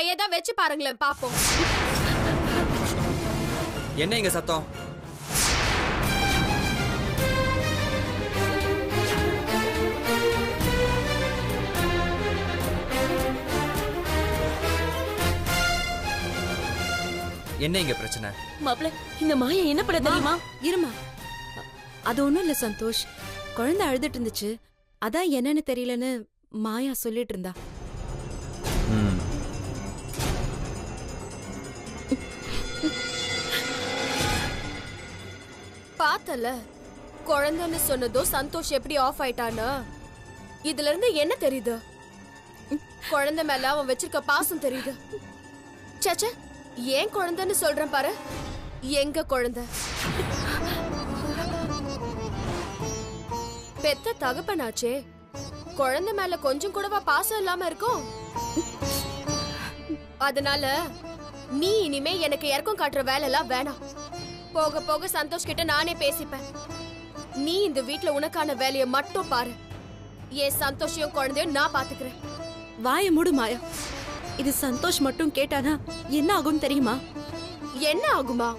கையதான் வச்சு பாருங்களேன் பாப்போம். என்ன இங்க சத்தம்? என்ன இங்க பிரச்சனை? மாப்ள, இந்த மாயா என்ன பண்ண தெரியுமா? இருமா, அது ஒண்ணும் இல்ல சந்தோஷ். குழந்தை அழுதுட்டு இருந்துச்சு, அதான் என்னன்னு தெரியலன்னு மாயா சொல்லிட்டு இருந்தா. பார்த்தல, குழந்தைன்னு சொன்னதோ சந்தோஷ் எப்படி ஆஃப் ஆயிட்டானா? இதுல இருந்து என்ன தெரியுது? குழந்தை மேல அவன் வச்சிருக்க பாசம் தெரியுது. சச்ச, ஏன் குழந்தைன்னு சொல்றேன் பாரு. எங்க குழந்தை? பெத்த தகப்பனாச்சே, குழந்தை மேல கொஞ்சம் கூடவா பாசம் இல்லாம இருக்கும்? அதனால நீ இனிமே எனக்கு இறக்கம் காட்டுற வேலை எல்லாம் வேணாம். போக போக சந்தோஷ் கிட்ட நானே பேசிப்பேன். நீ இந்த வீட்ல உனக்கான வேலையை மட்டும் பாரு. ஏன் சந்தோஷையும் குழந்தையும் நான் பாத்துக்கிறேன். வாய மூடு மாயா. இது சந்தோஷ் மட்டும் கேட்டானா என்ன ஆகும் தெரியுமா? என்ன ஆகுமா?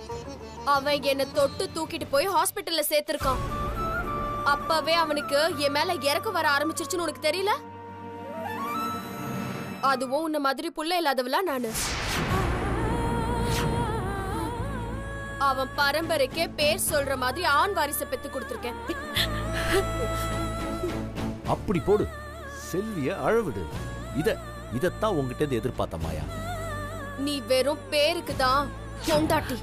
அவன் என்ன தொட்டு தூக்கிட்டு போய் ஹாஸ்பிட்டல்ல சேர்த்திருக்கான். அப்பவே அவனுக்கு என் மேல இறக்கம் வர ஆரம்பிச்சிருச்சுன்னு உனக்கு தெரியல? அதுவும் உன்ன மாதிரி புள்ள இல்லாதவளா நானு. அவன் பரம்பரைக்கே பேர் சொல்ற மாதிரி ஆண் வாரிசை பெத்து கொடுத்திருக்கேன். அப்படி போடு, செல்விய அழவிடு. இதத்தான் உங்ககிட்ட எதிர்பார்த்த மாயா. நீ வெறும் பேருக்கு தான் பொண்டாட்டி.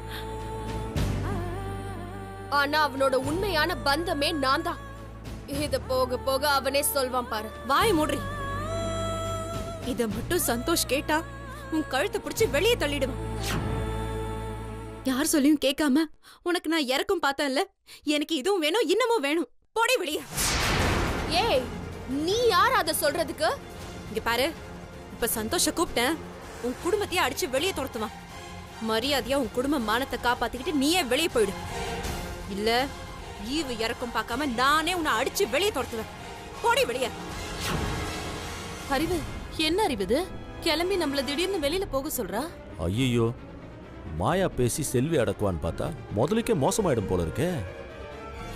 ஆனா அவனோட உண்மையான பந்தமே நான் தான். இத போக போக அவனே சொல்வான் பாரு. வாய மூடுறி. இத மட்டும் சந்தோஷ் கேட்டா உன் கழுத்தை பிடிச்சு வெளியே தள்ளிடுவான். யார் சொல்லியும் கேட்காம உனக்கு நான் இறக்கும் பார்த்தேன்ல, எனக்கு இதுவும் வேணும் இன்னமும் வேணும். போடி வெளியே. ஏய், நீ யார் அத சொல்றதுக்கு? இங்க பாரு, இப்ப சந்தோஷ கூப்பிட்டேன், உன் குடும்பத்தையே அடிச்சு வெளியே துரத்துவான். மரியாதையா உன் குடும்ப மானத்தை காப்பாத்திக்கிட்டு நீயே வெளியே போயிடு. இல்ல ஈவு இறக்கம் பார்க்காம நானே உன்னை அடிச்சு வெளியே துரத்துவேன். போடி வெளியே. அறிவு, என்ன அறிவுது? கிளம்பி நம்மள திடீர்னு வெளியில போக சொல்றா. ஐயோ, மாயா பேசி செல்வி அடக்குவான்னு பார்த்தா முதலுக்கே மோசமாயிடும் போல இருக்கே.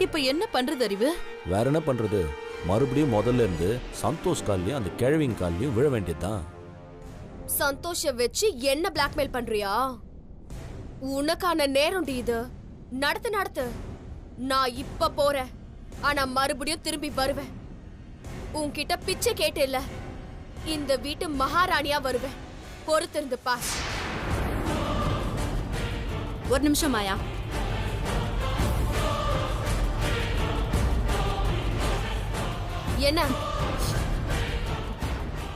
இப்ப என்ன பண்றது அறிவு? வேற என்ன பண்றது? மறுபடியும் முதல்ல இருந்து சந்தோஷ் கால்லயும் அந்த கிழவிங் கால்லயும் விழ வேண்டியதுதான். சந்தோஷ வச்சு என்ன பிளாக்மெயில் பண்றியா? உனக்கான நேரம் இது. நடத்து நடத்து. நான் இப்ப போறேன், ஆனா மறுபடியும் திரும்பி வருவேன். உன்கிட்ட பிச்சை கேட்டேல்ல, இந்த வீட்டு மகாராணியா வருவேன். பொறுத்திருந்து பார். ஒரு நிமிஷம் மாயா. என்ன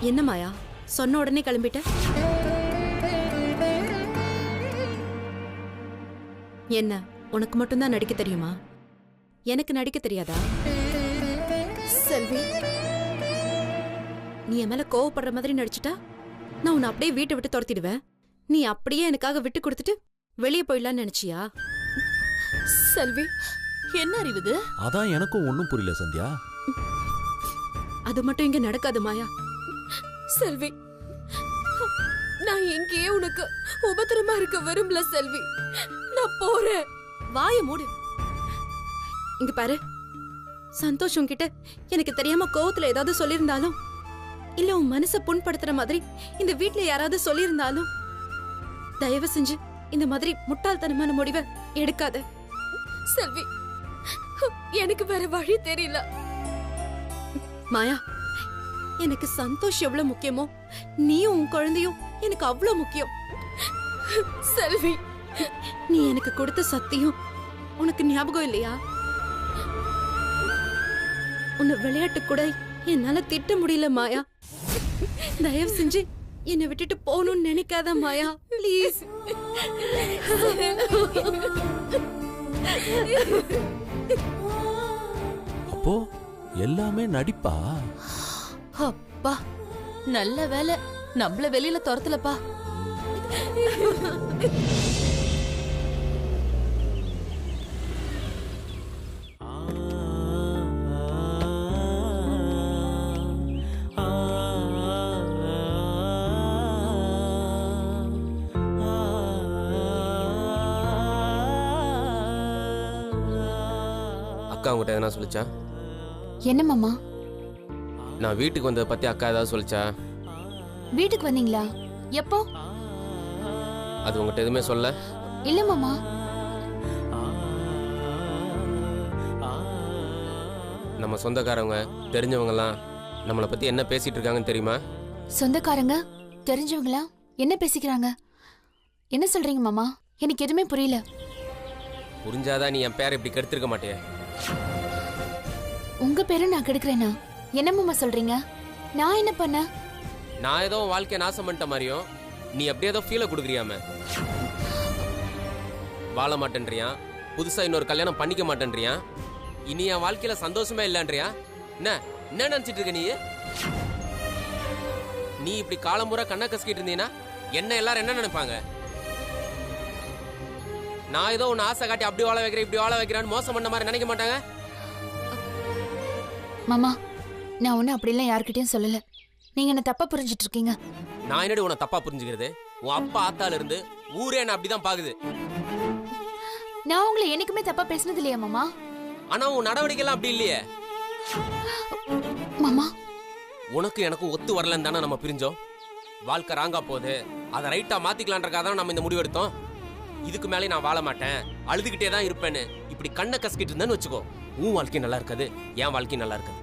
என்ன மாயா, சொன்ன உடனே கிளம்பிட்ட? என்ன உனக்கு மட்டும்தான் நடிக்க தெரியுமா? எனக்கு நடிக்க தெரியாதா? செல்வி, நீ என் மேல கோவப்படுற மாதிரி நடிச்சிட்டா நான் உன்னை அப்படியே வீட்டை விட்டு துரத்திடுவேன். நீ அப்படியே எனக்காக விட்டு கொடுத்துட்டு வெளியே போயிடலான்னு நினைச்சியா? செல்வி, என்ன அறிவுது? அதான் எனக்கும் ஒன்னும் புரியல சந்தியா. அது மட்டும் இங்க நடக்காது மாயா. செல்வி, நான் எங்கேயே உனக்கு உபத்திரமா இருக்க விரும்பல செல்வி. நான் போறேன். வாய மூடு. இங்க பாரு, சந்தோஷம் கிட்ட எனக்கு தெரியாம கோவத்துல ஏதாவது சொல்லியிருந்தாலும், இல்ல உன் மனசை புண்படுத்துற மாதிரி இந்த வீட்ல யாராவது சொல்லியிருந்தாலும், தயவு செஞ்சு இந்த மாதிரி முட்டாள்தனமான முடிவை எடுக்காத. செல்வி, எனக்கு வேற வழி தெரியல. மாயா, எனக்கு சந்தோஷ் எவ்வளவு முக்கியமோ நீயும் உன் குழந்தையும் எனக்கு அவ்வளவு முக்கியம். செல்வி, நீ எனக்கு கொடுத்த சத்தியம் உனக்கு ஞாபகம் இல்லையா? உன்னை விளையாட்டு கூட என்னால திட்ட முடியல மாயா. தயவு செஞ்சு என்னை விட்டுட்டு போகணும்னு நினைக்காத மாயா, ப்ளீஸ். அப்போ எல்லாமே நடிப்பா? அப்பா, நல்ல வேலை நம்மள வெளியில துரத்தலப்பா. அக்கா உங்ககிட்ட எதனா சொல்லிச்சா? என்ன மாமா? நான் வீட்டுக்கு வந்ததை பத்தி அக்கா ஏதாவது சொல்லிச்சா? வீட்டுக்கு வந்தீங்களா? எப்போ? அது உங்ககிட்ட எதுவுமே சொல்ல? இல்ல மாமா. நம்ம சொந்தக்காரவங்க தெரிஞ்சவங்கலாம் நம்மளை பத்தி என்ன பேசிட்டு இருக்காங்கன்னு தெரியுமா? சொந்தக்காரங்க தெரிஞ்சவங்களா என்ன பேசிக்கிறாங்க? என்ன சொல்றீங்க மாமா? எனக்கு எதுவுமே புரியல. புரிஞ்சாதான் நீ என் பேரை இப்படி கெடுத்திருக்க மாட்டிய. உங்க பேரை நான் கெடுக்கிறேனா? என்ன மாமா சொல்றீங்க? நான் என்ன பண்ண? நான் ஏதோ வாழ்க்கையை நாசம் பண்ணிட்ட மாதிரியும் நீ அப்படியே ஏதோ ஃபீலை கொடுக்குறியாம. வாழ மாட்டேன்றியா, புதுசா இன்னொரு கல்யாணம் பண்ணிக்க மாட்டேன்றியா, இனி என் வாழ்க்கையில சந்தோஷமே இல்லைன்றியா? என்ன நினைச்சிட்டு இருக்க நீ? நீ இப்படி காலம்பூரா கண்ணை கசக்கிட்டு இருந்தீங்கன்னா என்ன எல்லாரும் என்ன நினைப்பாங்க? நான் ஏதோ உன்னை ஆசை காட்டி அப்படி வாழ வைக்கிறேன் இப்படி வாழ வைக்கிறான்னு மோசம் பண்ண மாதிரி நினைக்க மாட்டாங்க? மாமா, நான் ஒன்னும் அப்படிலாம் யார்கிட்டயும் சொல்லல. நீங்க என்ன தப்பா புரிஞ்சிட்டு இருக்கீங்க. நான் என்னடி உன்னை தப்பா புரிஞ்சுக்கிறது? உன் அப்பா ஆத்தால இருந்து ஊரே என்ன அப்படிதான் பாக்குது. நான் உங்களை என்னைக்குமே தப்பா பேசினது இல்லையா மாமா? ஆனா உன் நடவடிக்கை எல்லாம் அப்படி இல்லையே. மாமா, உனக்கு எனக்கும் ஒத்து வரலன்னு தானே நம்ம பிரிஞ்சோம். வாழ்க்கை ராங்கா போகுது, அதை ரைட்டா மாத்திக்கலான்றக்காக தான் நம்ம இந்த முடிவு எடுத்தோம். இதுக்கு மேலே நான் வாழ மாட்டேன், அழுதுகிட்டே தான் இருப்பேன்னு இப்படி கண்ணை கசக்கிட்டு இருந்தேன்னு வச்சுக்கோ, உன் வாழ்க்கை நல்லா இருக்காது, என் வாழ்க்கை நல்லா இருக்காது.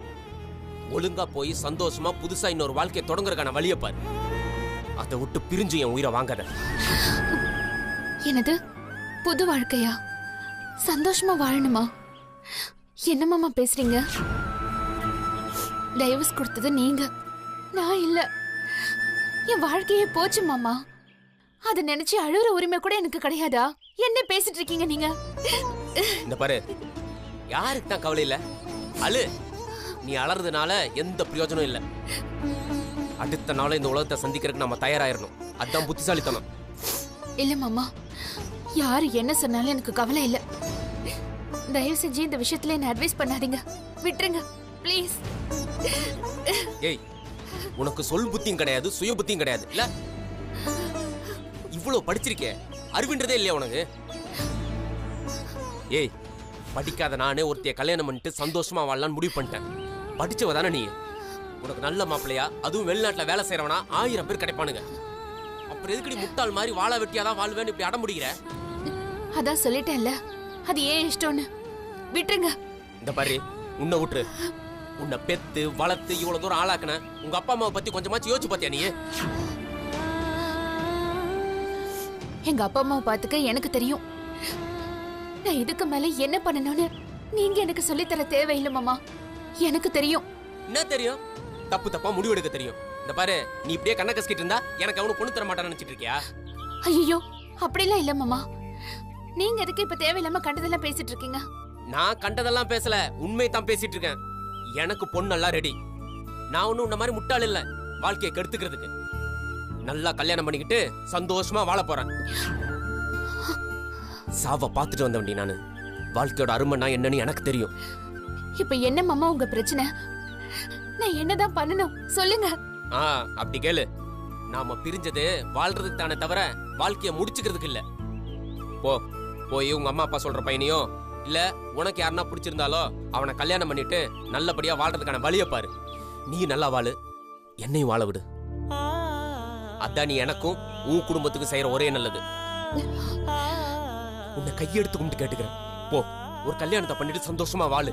ஒழுங்கா போய் சந்தோஷமா புதுசா இன்னொரு வாழ்க்கையை தொடங்குறதுக்கான வழியை பாரு. அதை விட்டு பிரிஞ்சு என் உயிரை வாங்காத. என்னது புது வாழ்க்கையா? சந்தோஷமா வாழணுமா? என்ன மாமா பேசுறீங்க? டைவர்ஸ் கொடுத்தது நீங்க, நான் இல்ல. என் வாழ்க்கையே போச்சு மாமா. அதை நினைச்சு அழுற உரிமை கூட எனக்கு கிடையாதா? என்ன பேசிட்டு இருக்கீங்க நீங்க? இந்த பாரு, யாருக்கு தான் கவலை இல்ல, அழு. நீ அலறதுனால எந்த பிரயோஜனம் இல்லை. அடுத்த நாள் இந்த உலகத்தை சந்திக்கிறதுக்கு நம்ம தயாராயிரணும். அதுதான் புத்திசாலித்தனம். இல்ல மாமா, யாரு என்ன சொன்னாலும் எனக்கு கவலை இல்ல. தயவு செஞ்சு இந்த விஷயத்துல என்ன அட்வைஸ் பண்ணாதீங்க, விட்டுருங்க ப்ளீஸ். ஏய், உனக்கு சொல் புத்தியும் கிடையாது, சுய புத்தியும் கிடையாது இல்ல? இவ்வளவு படிச்சிருக்கே, அறிவுன்றதே இல்லையா உனக்கு? ஏய், படிக்காத நானே ஒருத்தைய கல்யாணம் பண்ணிட்டு சந்தோஷமா வாழலான்னு முடிவு பண்ணிட்டேன். படிச்சவ தானே நீ. உனக்கு நல்ல மாப்பிள்ளையா, அதுவும் வெளிநாட்டுல வேலை செய்யறவனா 1000 பேர் கிடைப்பானுங்க. அப்புறம் எதுக்கடி முட்டாள் மாதிரி வாழ வெட்டியாதான் வாழ்வேன்னு இப்படி அடம் முடிக்கிற? அதான் சொல்லிட்டேன்ல, அது ஏன் இஷ்டம்னு, விட்டுருங்க. இந்த பாரு, உன்னை விட்டுரு. உன்னை பெத்து வளர்த்து இவ்வளவு தூரம் ஆளாக்குன உங்க அப்பா அம்மாவை பத்தி கொஞ்சமாச்சு யோசிச்சு பாத்தியா நீ? எங்க அப்பா அம்மாவை பாத்துக்க எனக்கு தெரியும். நான் இதுக்கு மேல என்ன பண்ணணும்னு நீங்க எனக்கு சொல்லித்தர தேவையில்லை மாமா. எனக்கு தெரியும். என்ன தெரியும்? தப்பு தப்பா முடிவு எடுக்க தெரியும். இந்த பாரு, நீ இப்படியே கண்ணை கசக்கிட்டு இருந்தா எனக்கு அவனு பொண்ணு தர மாட்டான்னு நினைச்சிட்டு இருக்கியா? ஐயோ, அப்படிலாம் இல்ல மாமா. நீங்க எதுக்கு இப்ப தேவையில்லாம கண்டதெல்லாம் பேசிட்டு இருக்கீங்க? நான் கண்டதெல்லாம் பேசல, உண்மை தான் பேசிட்டு இருக்கேன். எனக்கு பொண்ணெல்லாம் ரெடி. நான் ஒன்னும் உன்ன மாதிரி முட்டாள் இல்ல வாழ்க்கையை கெடுத்துக்கிறதுக்கு. நல்லா கல்யாணம் பண்ணிக்கிட்டு சந்தோஷமா வாழ போறேன். சாவ பாத்துட்டு வந்த வண்டி நானு. வாழ்க்கையோட அருமைனா என்னன்னு எனக்கு தெரியும். இப்ப என்ன மாமா உங்க பிரச்சனை? நான் என்னதான் பண்ணணும் சொல்லுங்க. அப்படி கேளு. நாம பிரிஞ்சது வாழ்றதுக்கு தானே தவிர வாழ்க்கைய முடிச்சுக்கிறதுக்கு இல்ல. போய் உங்க அம்மா அப்பா சொல்ற பையனையோ இல்ல உனக்கு யாருன்னா பிடிச்சிருந்தாலோ அவனை கல்யாணம் பண்ணிட்டு நல்லபடியா வாழ்றதுக்கான வழியை பாரு. நீ நல்லா வாழு, என்னையும் வாழ விடு. அதான் நீ எனக்கும் உன் குடும்பத்துக்கும் செய்யற ஒரே நல்லது. உன்னை கையெடுத்து கும்பிட்டு கேட்டுக்கிறேன், போ ஒரு கல்யாணத்தை பண்ணிட்டு சந்தோஷமா வாழு.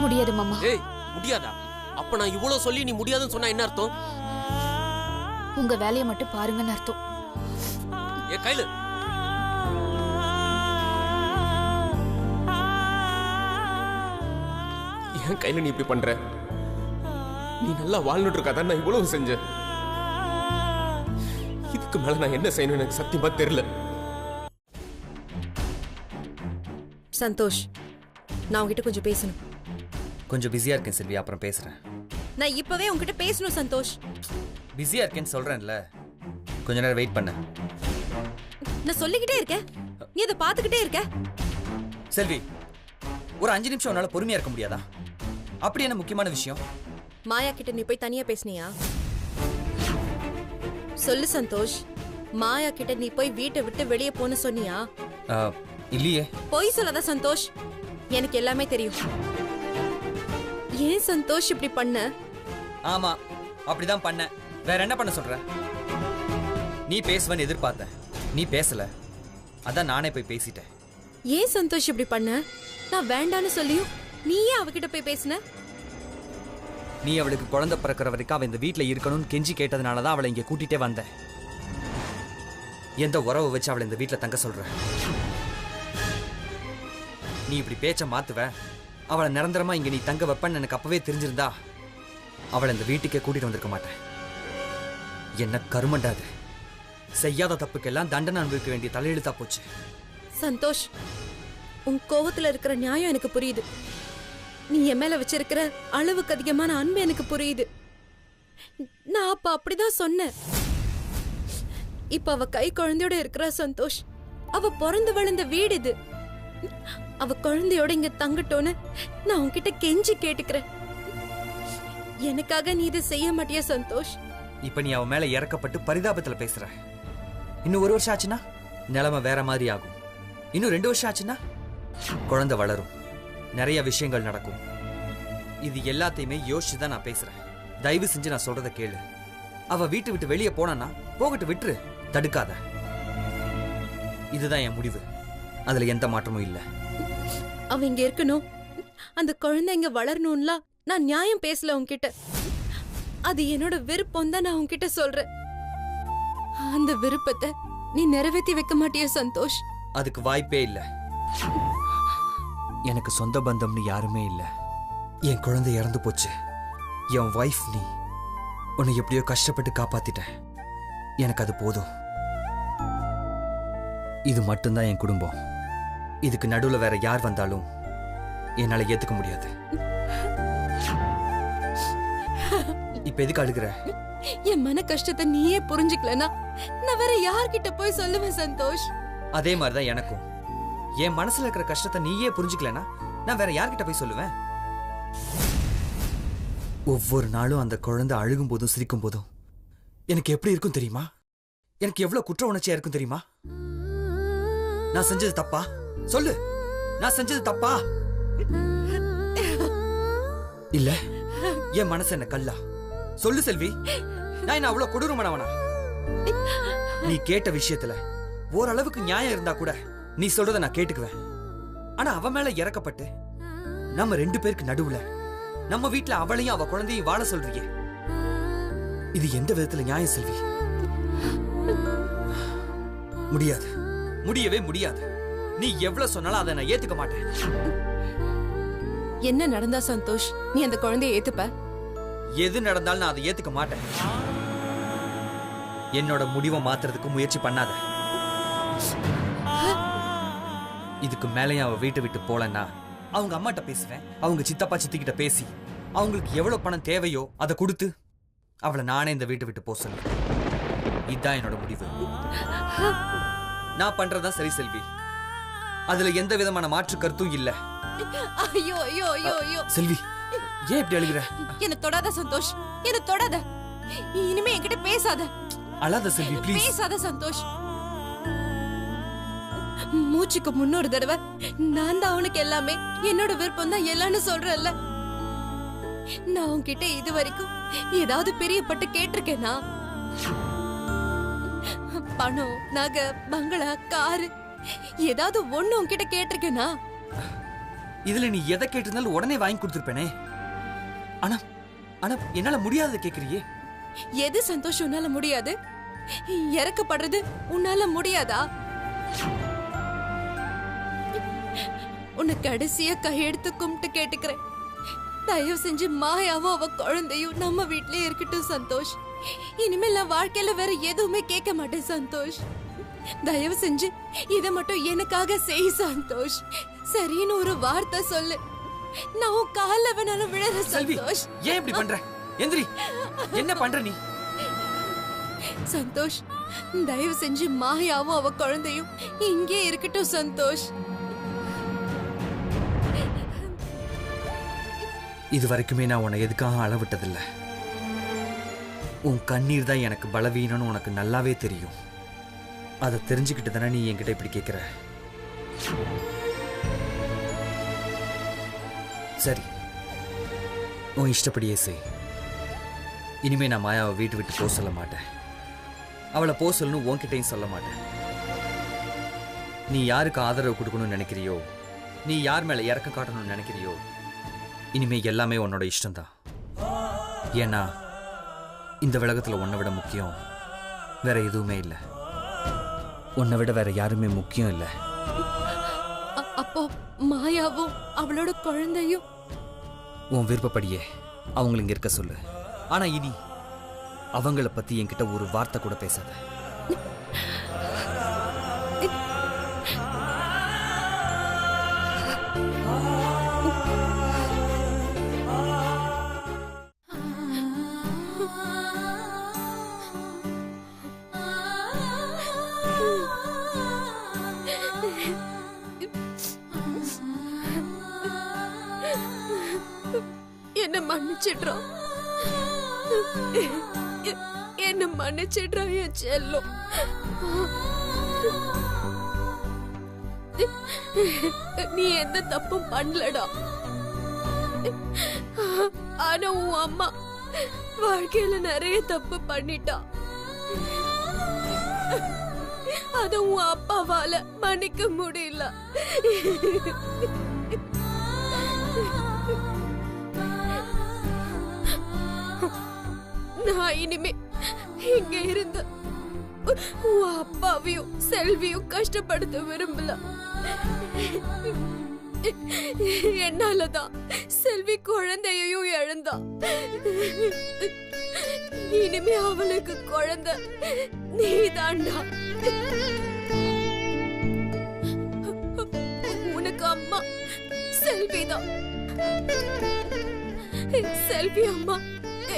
முடியாது மாமா. ஏய், முடியாதா? அப்ப நான் இவ்வளவு சொல்லி நீ முடியாதுன்னு சொன்னா என்ன அர்த்தம்? உங்க வேலையை மட்டும் பாருங்கன்னு அர்த்தம். ஏ கையில என் கையில நீ இப்படி பண்ற? நீ நல்லா வாழ்ந்துட்டு இருக்காதான் நான் இவ்வளவு செஞ்சேன். இதுக்கு மேல நான் என்ன செய்யணும் எனக்கு சத்தியமா தெரியல. சந்தோஷ், நான் உங்ககிட்ட கொஞ்சம் பேசணும். கொஞ்சம் பிஸியா இருக்கேன் செல்வி, அப்புறம் பேசுறேன். நான் இப்பவே உங்ககிட்ட பேசணும் சந்தோஷ். பிஸியா இருக்கேன்னு சொல்றேன்ல, கொஞ்ச நேரம் வெயிட் பண்ண. நான் சொல்லிக்கிட்டே இருக்கேன், நீ அதை பார்த்துக்கிட்டே இருக்க. செல்வி, ஒரு 5 நிமிஷம் உன்னால பொறுமையா இருக்க முடியாதா? அப்படி என்ன முக்கியமான விஷயம்? மாயா கிட்ட நீ போய் தனியா பேசுனியா? சொல்லு சந்தோஷ், மாயா கிட்ட நீ போய் வீட்டை விட்டு வெளியே போன்னு சொன்னியா? இல்லையே. போய் சொல்லாத சந்தோஷ். எனக்கு எல்லாமே தெரியும். ஏன் சந்தோஷ் இப்படி பண்ண? ஆமா, அப்படிதான் பண்ண. வேற என்ன பண்ண சொல்ற? நீ பேசுவன்னு எதிர்பார்த்த, நீ பேசல. அதான் நானே போய் பேசிட்டேன். ஏன் சந்தோஷ் இப்படி பண்ண? நான் வேண்டான்னு சொல்லியும் நீ ஏன் அவகிட்ட போய் பேசின? நீ அவளுக்கு குழந்தை பிறக்கிற வரைக்கும் அவ இந்த வீட்டுல இருக்கணும்னு கெஞ்சி கேட்டதுனாலதான் அவளை இங்க கூட்டிட்டே வந்தேன். எந்த உறவை வச்சு அவளை இந்த வீட்டுல தங்க சொல்ற? நீ இப்படி பேச்ச மாத்துவ, அவளை நிரந்தரமா இங்க நீ தங்க வைப்பன்னு எனக்கு அப்பவே தெரிஞ்சிருந்தா அவளை இந்த வீட்டுக்கே கூட்டிட்டு வந்திருக்க மாட்டேன். என்ன கருமண்டாது, செய்யாத தப்புக்கெல்லாம் தண்டனை அனுபவிக்க வேண்டிய தலையெழுத்தா போச்சு. சந்தோஷ், உன் கோவத்துல இருக்கிற நியாயம் எனக்கு புரியுது. நீ என் மேல வச்சிருக்கிற அளவுக்கு அதிகமான அன்பு எனக்கு புரியுது. நான் அப்ப அப்படிதான் சொன்னேன். இப்ப அவ கை குழந்தையோட இருக்கிற சந்தோஷ். அவ பிறந்து வளர்ந்த வீடு இது. அவ குழந்தையோட இங்க தங்கட்டோன்னு நான் உன்கிட்ட கெஞ்சி கேட்டுக்கிறேன். எனக்காக நீ இதை செய்ய மாட்டியா சந்தோஷ்? இப்ப நீ அவன் மேல இறக்கப்பட்டு பரிதாபத்துல பேசுற. இன்னும் 1 வருஷம் ஆச்சுன்னா நிலைமை வேற மாதிரி ஆகும். இன்னும் 2 வருஷம் ஆச்சுன்னா குழந்தை வளரும், நிறைய விஷயங்கள் நடக்கும். இது எல்லாத்தையுமே யோசிச்சுதான் நான் பேசுறேன். தயவு செஞ்சு நான் சொல்றத கேளு. அவ வீட்டு விட்டு வெளியே போனா போகட்டு, விட்டுரு, தடுக்காத. இதுதான் என் முடிவு. அதுல எந்த மாற்றமும் இல்ல. அவ இங்க இருக்கணும், அந்த குழந்தை இங்க வளரணும்லாம் நான் நியாயம் பேசல உன்கிட்ட. அது என்னோட விருப்பம் தான் நான் உன்கிட்ட சொல்றேன். அந்த விருப்பத்தை நீ நிறைவேற்றி வைக்க மாட்டியா சந்தோஷ்? அதுக்கு வாய்ப்பே இல்ல. எனக்கு சொந்த பந்தம்னு யாருமே இல்ல. என் குழந்தை இறந்து போச்சு. என் வைஃப் நீ. உன்னை எப்படியோ கஷ்டப்பட்டு காப்பாத்திட்ட. எனக்கு அது போதும். இது மட்டும்தான் என் குடும்பம். இதுக்கு நடுவுல வேற யார் வந்தாலும் என்னால ஏத்துக்க முடியாது. இப்ப எதுக்கு அழுகுற? என் மன கஷ்டத்தை நீயே புரிஞ்சுக்கலனா நான் வேற யார்கிட்ட போய் சொல்லுவேன் சந்தோஷ்? அதே மாதிரிதான் எனக்கும். என் மனசுல இருக்கிற கஷ்டத்தை நீயே புரிஞ்சுக்கலனா நான் வேற யார்கிட்ட போய் சொல்லுவேன்? ஒவ்வொரு நாளும் அந்த குழந்தை அழுகும் போதும் சிரிக்கும் போதும் எனக்கு எப்படி இருக்கும் தெரியுமா? எனக்கு எவ்வளவு குற்ற உணர்ச்சியா இருக்கும் தெரியுமா? நான் செஞ்சது தப்பா? சொல்லு, நான் செஞ்சது தப்பா? இல்ல, என் மனசு என்ன கல்லா? சொல்லு செல்வி, நான் என்ன அவ்வளவு கொடூரமானவனா? நீ கேட்ட விஷயத்துல ஓரளவுக்கு நியாயம் இருந்தா கூட நீ சொல்றத நான் கேட்டுக்குவேன். ஆனா அவ மேல இறக்கப்பட்டு நம்ம 2 பேருக்கு நடுவுல நம்ம வீட்டுல அவளையும் அவ குழந்தையும் வாழ சொல்றியே, இது எந்த விதத்துல நியாயம் செல்வி? முடியாது, முடியவே முடியாது. நீ எவ்வளவு சொன்னாலும் அதை நான் ஏத்துக்க மாட்டேன். என்ன நடந்தா சந்தோஷ் நீ அந்த குழந்தையை ஏத்துப்ப? எது நடந்தாலும் நான் அதை ஏத்துக்க மாட்டேன். என்னோட முடிவை மாத்துறதுக்கு முயற்சி பண்ணாத. இதுக்கு மேலேயும் அவ வீட்டை விட்டு போலன்னா அவங்க அம்மாட்ட பேசுவேன், அவங்க சித்தப்பா சித்திக்கிட்ட பேசி அவங்களுக்கு எவ்வளவு பணம் தேவையோ அதை கொடுத்து அவளை நானே இந்த வீட்டை விட்டு போக சொல்லுவேன். இதுதான் என்னோட முடிவு. நான் பண்றதுதான் சரி செல்வி. அதுல எந்த விதமான மாற்று கருத்தும் இல்ல. ஐயோ ஐயோ ஐயோ ஐயோ செல்வி, ஏன் இப்படி அழுகுற? என்ன தொடாத சந்தோஷ், என்ன தொடாத. இனிமே என்கிட்ட பேசாத. அழாத செல்வி, ப்ளீஸ். பேசாத சந்தோஷ். மூச்சுக்கு முன்னொரு தடவை நான் தான் அவனுக்கு எல்லாமே, என்னோட விருப்பம் தான் எல்லாம்னு சொல்றேன்ல. நான் உன்கிட்ட இது வரைக்கும் ஏதாவது பிரியப்பட்டு கேட்டிருக்கேனா? பணம், நகை, பங்களா, காரு ஏதாவது ஒண்ணு உன்கிட்ட கேட்டிருக்கேனா? இதுல நீ எதை கேட்டிருந்தாலும் உடனே வாங்கி கொடுத்திருப்பேனே. ஆனா ஆனா என்னால முடியாத கேக்குறியே. எது சந்தோஷம் உன்னால முடியாது? இறக்கப்படுறது உன்னால முடியாதா? உன்னை கடைசியா கையெடுத்து கும்பிட்டு கேட்டுக்கிறேன், தயவு செஞ்சு மாயாவும் அவ குழந்தையும் நம்ம வீட்லயே இருக்கட்டும் சந்தோஷ். இனிமேல் நான் வாழ்க்கையில வேற எதுவுமே கேட்க மாட்டேன் சந்தோஷ். தயவு செஞ்சு இதை மட்டும் எனக்காக செய் சந்தோஷ். சரின்னு ஒரு வார்த்தை சொல்லு, நான் உன் கால்ல வேணாலும் விழற சந்தோஷ். ஏன் இப்படி பண்ற? எந்திரி. என்ன பண்ற நீ? சந்தோஷ், தயவு செஞ்சு மாயாவும் அவ குழந்தையும் இங்கே இருக்கட்டும் சந்தோஷ். இது வரைக்குமே நான் உன்னை எதுக்காக அளவிட்டதில்லை. உன் கண்ணீர் தான் எனக்கு பலவீனம்னு உனக்கு நல்லாவே தெரியும். அதை தெரிஞ்சுக்கிட்டு தானே நீ என்கிட்ட இப்படி கேட்கிற. சரி, உன் இஷ்டப்படியே செய். இனிமே நான் மாயாவை வீட்டு விட்டு போக சொல்ல மாட்டேன். அவளை போக சொல்லணும் உன்கிட்டையும் சொல்ல மாட்டேன். நீ யாருக்கு ஆதரவு கொடுக்கணும்னு நினைக்கிறியோ, நீ யார் மேல இறக்கம் காட்டணும்னு நினைக்கிறியோ, இனிமே எல்லாமே உன்னோட இஷ்டம்தான். ஏன்னா இந்த உலகத்துல உன்னை விட முக்கியம் வேற எதுவுமே இல்லை. உன்னை விட வேற யாருமே முக்கியம் இல்லை. அப்போ மாயாவும் அவளோட குழந்தையும் உன் விருப்பப்படியே அவங்களை இங்க இருக்க சொல்லு. ஆனா இனி அவங்கள பத்தி என்கிட்ட ஒரு வார்த்தை கூட பேசாத. என்ன மன்னிச்சிடுறா, என்ன மன்னிச்சிடுறா என் செல்லம். நீ எந்த தப்பும் பண்ணலடா. ஆனா உன் அம்மா வாழ்க்கையில நிறைய தப்பு பண்ணிட்டா. அத உன் அப்பாவால மன்னிக்க முடியல. நான் இனிமே இங்க இருந்து உன் அப்பாவையும் செல்வியும் கஷ்டப்படுத்த விரும்பல. என்னாலதான் செல்வி குழந்தையையும் இழந்தா. இனிமே அவளுக்கு குழந்தை நீதான்டா. உனக்கு அம்மா செல்விதான். செல்வி அம்மா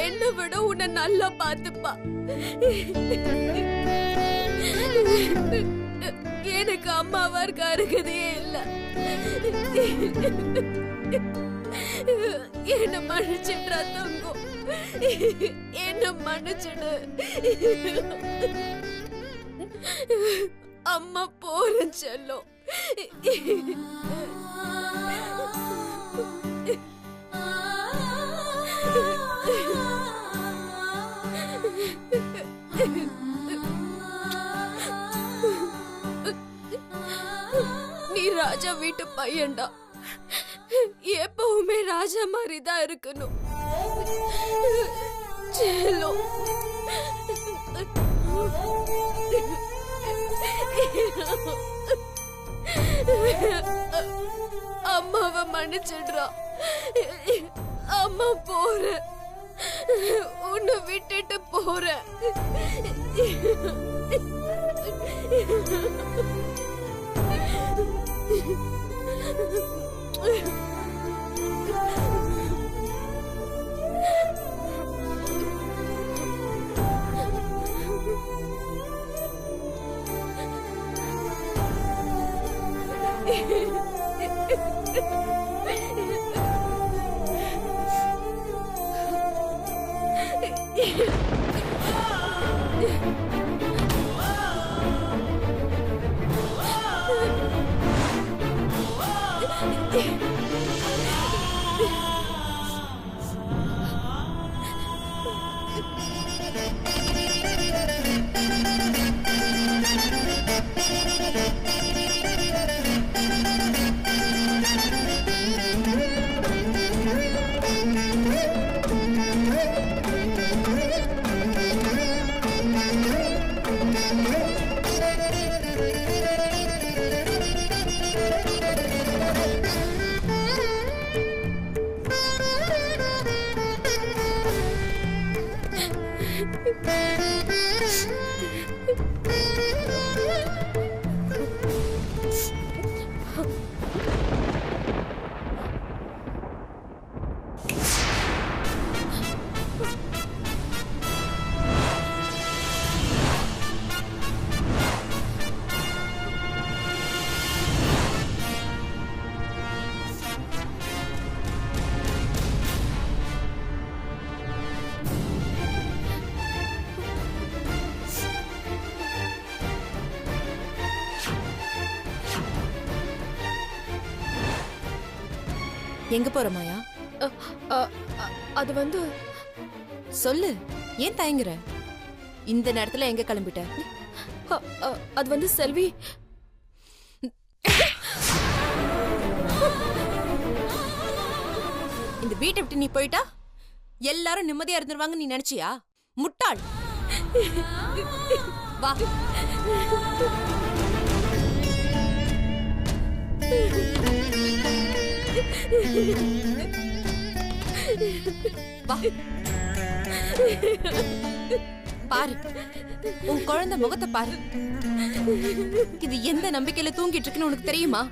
என்னை விட உன்னை நல்லா பார்த்துப்பா. எனக்கு அம்மாவா இருக்க அருகதையே இல்ல. என்ன மன்னிச்சிடுறா தங்கம், என்ன மன்னிச்சிடு. அம்மா போறேன் செல்லம். நீ ராஜா வீட்டு பையன்டா. எப்பவுமே ராஜா மாதிரி தான் இருக்கணும். செல்லம், அம்மாவை மன்னிச்சிடுறா. அம்மா போற, உன்னை விட்டுட்டு போற. எங்க போற மாயா? அ, அ, அ, அது வந்து சொல்லு, ஏன் தயங்குற? இந்த நேரத்துல எங்க கிளம்பிட்ட? அ, அ, அது வந்து செல்வி, இந்த வீட்டை விட்டு நீ போயிட்டா எல்லாரும் நிம்மதியா இருந்துருவாங்க நீ நினைச்சியா? முட்டாள். வா. வா. பாரு, உன் குழந்தை முகத்தை பாரு. இது எந்த நம்பிக்கையில தூங்கிட்டு இருக்குன்னு உனக்கு தெரியுமா?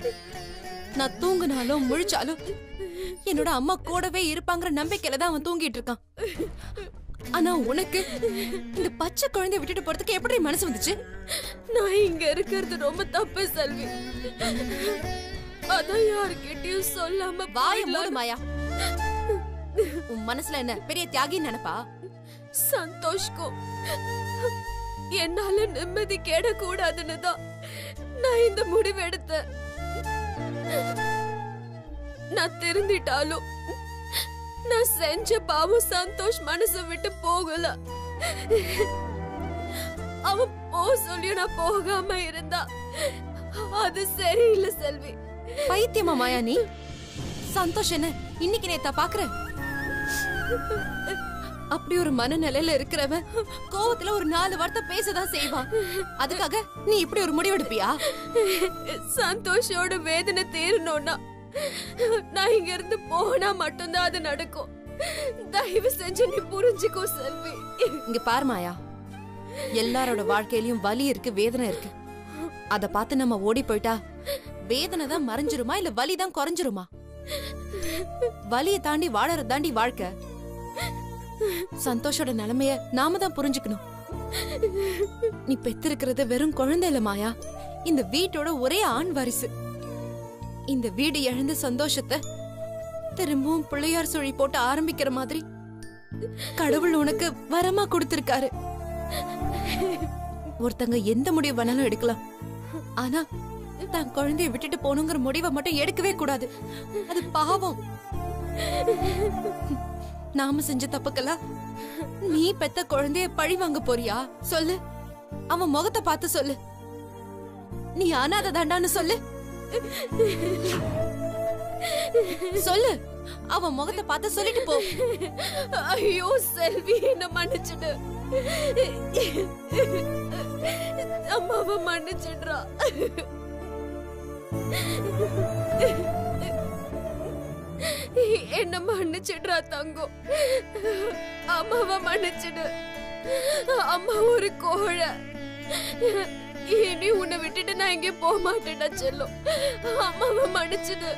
நான் தூங்குனாலும் முழிச்சாலும் என்னோட அம்மா கூடவே இருப்பாங்கிற நம்பிக்கையில தான் அவன் தூங்கிட்டு இருக்கான். ஆனா உனக்கு இந்த பச்சை குழந்தைய விட்டுட்டு போறதுக்கு எப்படி மனசு வந்துச்சு? நான் இங்க இருக்கிறது ரொம்ப தப்பு செல்வி. அதான் யாருக்கிட்டயும் சொல்லாம வாய மூடு மாயா. உன் மனசுல என்ன பெரிய தியாகி நினைப்பா? சந்தோஷ்க்கும் என்னால நிம்மதி கெடக்கூடாதுன்னு தான் நான் இந்த முடிவு எடுத்தேன். நான் திருந்திட்டாலும் நான் செஞ்ச பாவம் சந்தோஷ் மனசை விட்டு போகல. அவன் போ சொல்லி நான் போகாம இருந்தா அது சரியில்லை செல்வி. பைத்தியமா மாயா நீ? சந்தோஷ் என்ன இன்னைக்கு நேத்தா பாக்குற? அப்படி ஒரு மனநிலையில இருக்கிறவன் கோவத்துல ஒரு 4 வார்த்தை பேசதான் செய்வான். அதுக்காக நீ இப்படி ஒரு முடிவெடுப்பியா? சந்தோஷோட வேதனை தீரணும்னா நான் இங்க இருந்து போனா மட்டும்தான் அது நடக்கும். தயவு செஞ்சு நீ புரிஞ்சுக்கோ செல்வி. இங்க பாரு மாயா, எல்லாரோட வாழ்க்கையிலயும் வலி இருக்கு, வேதனை இருக்கு. அத பார்த்து நம்ம ஓடி போயிட்டா வேதனை தான் மறைஞ்சிருமா இல்ல வலி தான் குறைஞ்சிருமா? வலியை தாண்டி வாழறது தாண்டி வாழ்க்கை. சந்தோஷோட நிலைமைய நாம தான் புரிஞ்சுக்கணும். நீ பெத்திருக்கிறது வெறும் குழந்தை இல்ல மாயா, இந்த வீட்டோட ஒரே ஆண் வாரிசு. இந்த வீடு இழந்த சந்தோஷத்தை திரும்பவும் பிள்ளையார் சுழி போட்டு ஆரம்பிக்கிற மாதிரி கடவுள் உனக்கு வரமா கொடுத்திருக்காரு. ஒருத்தங்க எந்த முடிவு வேணாலும் எடுக்கலாம், ஆனா தான் குழந்தைய விட்டுட்டு போகணுங்கிற முடிவை மட்டும் எடுக்கவே கூடாது. அது பாவம். நாம செஞ்ச தப்புக்கெல்லாம் நீ பெத்த குழந்தைய பழி வாங்க போறியா? சொல்லு, அவன் முகத்தை பார்த்து சொல்லு. நீ அனாதை தாண்டான்னு சொல்லு. சொல்லு, அவன் முகத்தை பார்த்து சொல்லிட்டு போ. ஐயோ செல்வி, என்ன மன்னிச்சிடு. அம்மாவை மன்னிச்சிடுறா. என்ன மன்னிச்சிடுறா தங்கம். அம்மாவை மன்னிச்சிடு. அம்மா ஒரு கோழை. இனி உன்னை விட்டுட்டு நான் எங்கே போக மாட்டேன்டா செல்லும். அம்மாவை மன்னிச்சிடு.